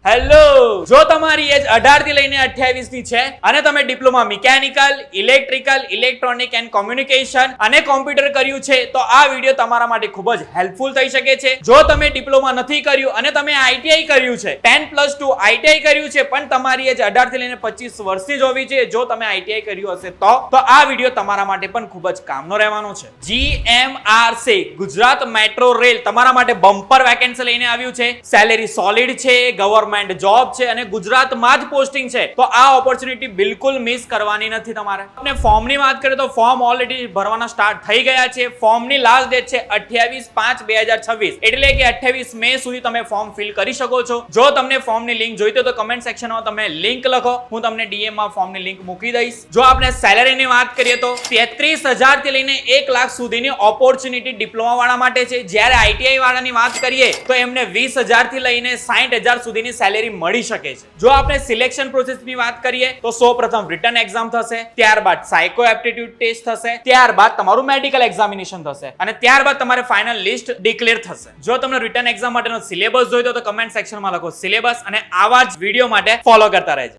Hello, જો તમારી એજ 18 થી લઈને 28 ની છે અને તમે diploma mechanical, electrical, electronic and communication અને કોમ્પ્યુટર કર્યું છે તો આ વિડિયો તમારા માટે ખૂબ જ હેલ્પફુલ થઈ શકે છે. જો તમે ડિપ્લોમા નથી કર્યું અને તમે આઈટીઆઈ કર્યું છે 10+2 આઈટીઆઈ કર્યું છે પણ તમારી એજ 18 થી લઈને 25 વર્ષની જ હોવી જોઈએ, જો તમે આઈટીઆઈ કર્યું હશે તો આ વિડિયો તમારા માટે પણ ખૂબ જ કામનો રહેવાનો છે. GMRC ગુજરાત મેટ્રો રેલ તમારા માટે બમ્પર વેકેન્સી લઈને આવ્યું છે. સેલેરી સોલિડ છે, ગવર્નમેન્ટ જોબ છે અને ગુજરાતમાં જ પોસ્ટિંગ છે, તો આ ઓપોર્ચ્યુનિટી બિલકુલ મિસ કરવાની નથી તમારે. આપણે ફોર્મની વાત કરીએ તો ફોર્મ ઓલરેડી ભરવાના સ્ટાર્ટ થઈ ગયા છે. ફોર્મની લાસ્ટ ડેટ છે 28/5/2026 એટલે કે 28 મે સુધી તમે ફોર્મ ફિલ કરી શકો છો. જો તમને ફોર્મની લિંક જોઈતી હોય તો કમેન્ટ સેક્શનમાં તમે લિંક લખો, હું તમને ડીએમ માં ફોર્મની લિંક મૂકી દઈશ. જો આપણે સેલેરીની વાત કરીએ તો 33,000 થી લઈને 1 લાખ સુધીની ઓપોર્ચ્યુનિટી ડિપ્લોમા વાળા માટે છે. જ્યારે આઈટીઆઈ વાળાની વાત કરીએ તો એમને 20,000 થી લઈને 60,000 સુધીની સેલેરી મળી શકે છે. જો આપણે સિલેક્શન પ્રોસેસની વાત કરીએ તો સૌપ્રથમ રિટન એક્ઝામ થશે, ત્યારબાદ સાયકો એપ્ટિટ્યુડ ટેસ્ટ થશે, ત્યારબાદ તમારું મેડિકલ એક્ઝામિનેશન થશે અને ત્યારબાદ તમારે ફાઇનલ લિસ્ટ ડિક્લેર થશે. જો તમને રિટન એક્ઝામ માટેનો સિલેબસ જોઈતો તો કમેન્ટ સેક્શનમાં લખો સિલેબસ અને આવા જ વિડીયો માટે ફોલો કરતા રહેજો.